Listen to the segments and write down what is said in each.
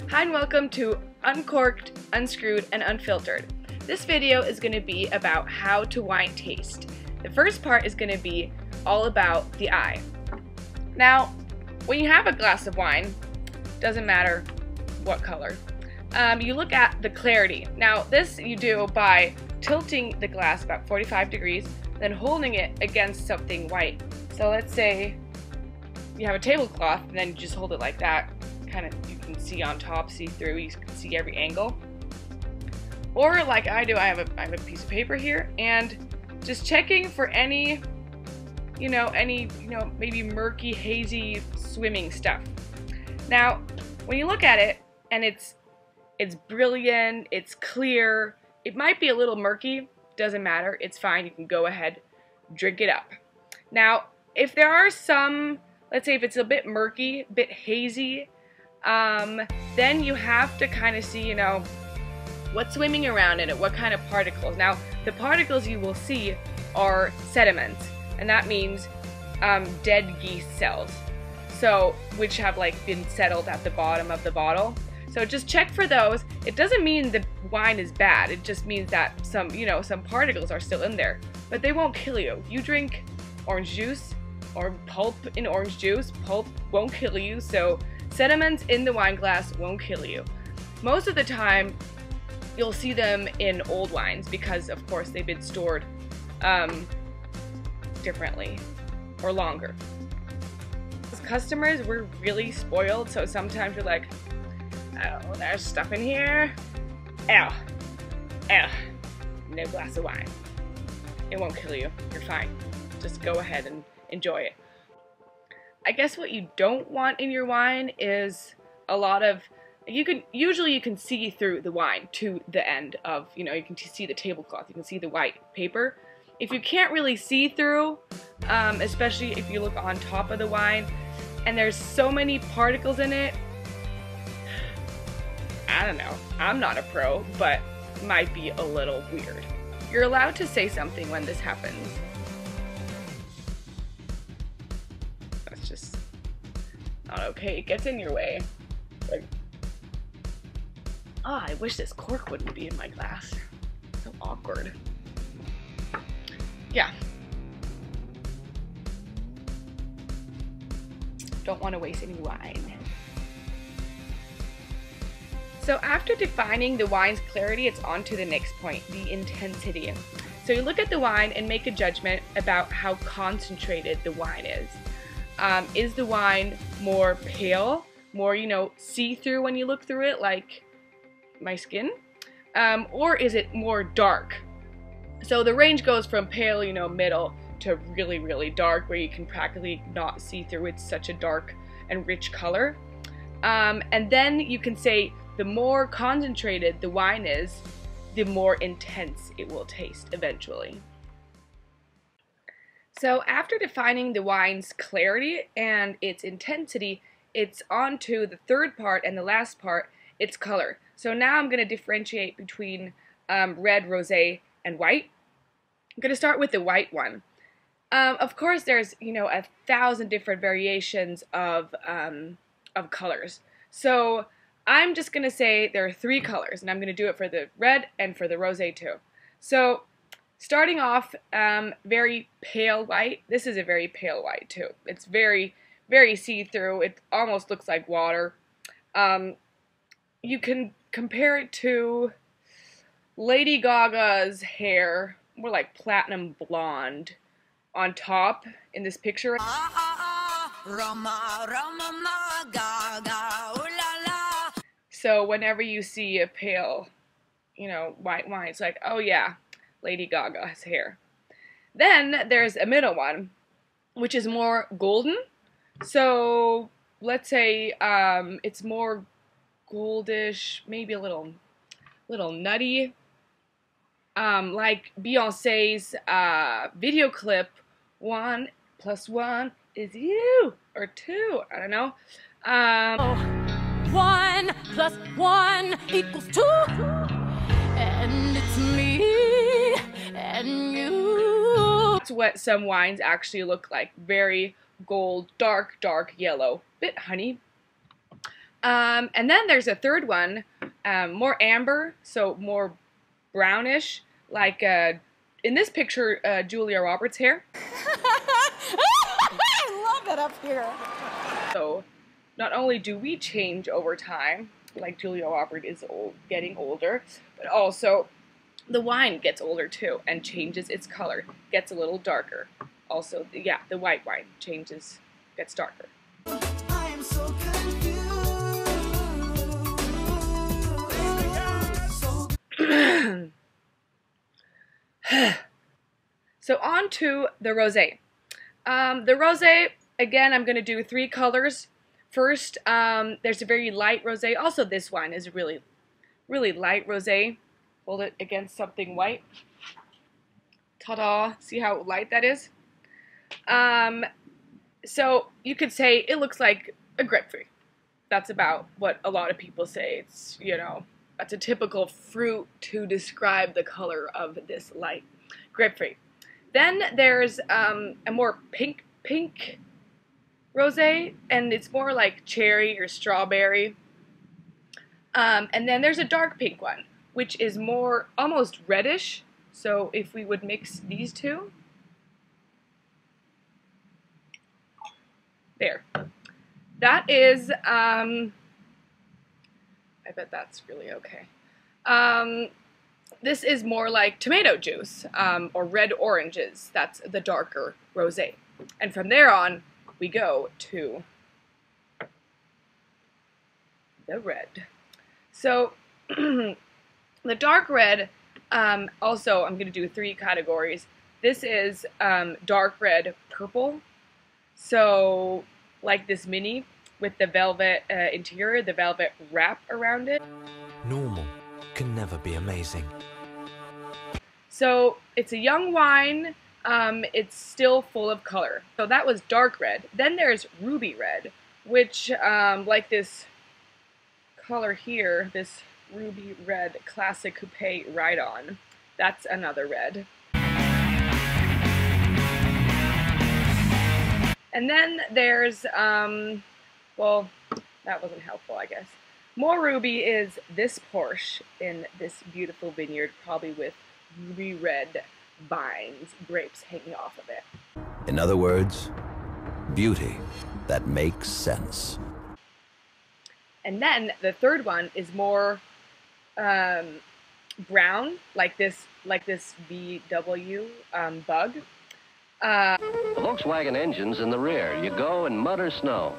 Hi and welcome to Uncorked, Unscrewed, and Unfiltered. This video is going to be about how to wine taste. The first part is going to be all about the eye. Now, when you have a glass of wine, doesn't matter what color, you look at the clarity. Now, this you do by tilting the glass about 45 degrees, then holding it against something white. So let's say you have a tablecloth, and then you just hold it like that. Kind of, you can see on top, see through, you can see every angle. Or like I do, I have a piece of paper here, and just checking for any maybe murky, hazy swimming stuff. Now, when you look at it, and it's brilliant, it's clear, it might be a little murky, doesn't matter, it's fine, you can go ahead, drink it up. Now, if there are some, let's say if it's a bit murky, a bit hazy, then you have to kind of see, what's swimming around in it, what kind of particles. Now, the particles you will see are sediments, and that means dead yeast cells, so which have been settled at the bottom of the bottle. So just check for those. It doesn't mean the wine is bad. It just means that some particles are still in there, but they won't kill you. You drink orange juice or pulp in orange juice, pulp won't kill you, so sediments in the wine glass won't kill you. Most of the time, you'll see them in old wines because, of course, they've been stored differently or longer. As customers, we're really spoiled, so sometimes you're like, oh, there's stuff in here. Ew. No glass of wine. It won't kill you. You're fine. Just go ahead and enjoy it. I guess what you don't want in your wine is a lot of, usually you can see through the wine to the end of, you can see the tablecloth, you can see the white paper. If you can't really see through, especially if you look on top of the wine, and there's so many particles in it, I don't know, I'm not a pro, but it might be a little weird. You're allowed to say something when this happens. That's just not okay. It gets in your way. Like, I wish this cork wouldn't be in my glass. So awkward. Yeah. Don't want to waste any wine. So after defining the wine's clarity, it's on to the next point, the intensity. So you look at the wine and make a judgment about how concentrated the wine is. Is the wine more pale, more, see-through when you look through it, like my skin? Or is it more dark? So the range goes from pale, middle, to really, really dark, where you can practically not see through. It's such a dark and rich color. And then you can say the more concentrated the wine is, the more intense it will taste eventually. So after defining the wine's clarity and its intensity, it's on to the third part and the last part, its color. So now I'm going to differentiate between red, rosé, and white. I'm going to start with the white one. Of course, there's 1,000 different variations of colors. So I'm just going to say there are 3 colors, and I'm going to do it for the red and for the rosé too. So starting off, very pale white. This is a very pale white too. It's very, very see-through. It almost looks like water. You can compare it to Lady Gaga's hair, more like platinum blonde on top in this picture. So whenever you see a pale, white wine, it's like, oh yeah, Lady Gaga's hair. Then there's a middle one, which is more golden. So let's say it's more goldish, maybe a little nutty. Like Beyonce's video clip, 1 + 1 is you, or 2, I don't know. 1 + 1 = 2, and it's me and you. That's what some wines actually look like. Very gold, dark yellow, bit honey. And then there's a third one, more amber, so more brownish, like in this picture, Julia Roberts' hair. I love it up here. So not only do we change over time, like Julia Roberts is getting older, but also the wine gets older too and changes its color, gets a little darker. Also, yeah, the white wine changes, gets darker. I am so confused. So on to the rosé. The rosé, again, I'm going to do 3 colors. First, there's a very light rosé. Also, this wine is really, really light rosé. Hold it against something white. Ta-da! See how light that is? So you could say it looks like a grapefruit. That's about what a lot of people say. It's, you know, that's a typical fruit to describe the color of this light grapefruit. Then there's a more pink rosé, and it's more like cherry or strawberry. And then there's a dark pink one, which is more almost reddish. So if we would mix these two, there. That is, I bet that's really okay. This is more like tomato juice, or red oranges. That's the darker rosé. And from there on, we go to the red. So, the dark red, also I'm going to do 3 categories. This is dark red purple. So, like this mini with the velvet interior, the velvet wrap around it. Normal can never be amazing. So, it's a young wine. It's still full of color. So that was dark red. Then there's ruby red, which, like this color here, this ruby red classic coupe ride-on. That's another red. And then there's, well, that wasn't helpful, I guess. More ruby is this Porsche in this beautiful vineyard, probably with ruby red vines, grapes hanging off of it. In other words, beauty that makes sense. And then the third one is more brown, like this VW Bug. The Volkswagen engine's in the rear. You go in mud or snow.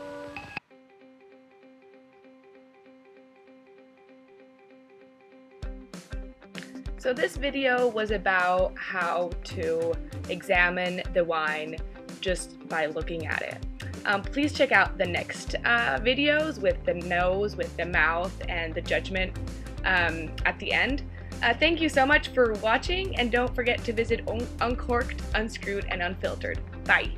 So this video was about how to examine the wine just by looking at it. Please check out the next videos with the nose, with the mouth, and the judgment at the end. Thank you so much for watching, and don't forget to visit Uncorked, Unscrewed, and Unfiltered. Bye!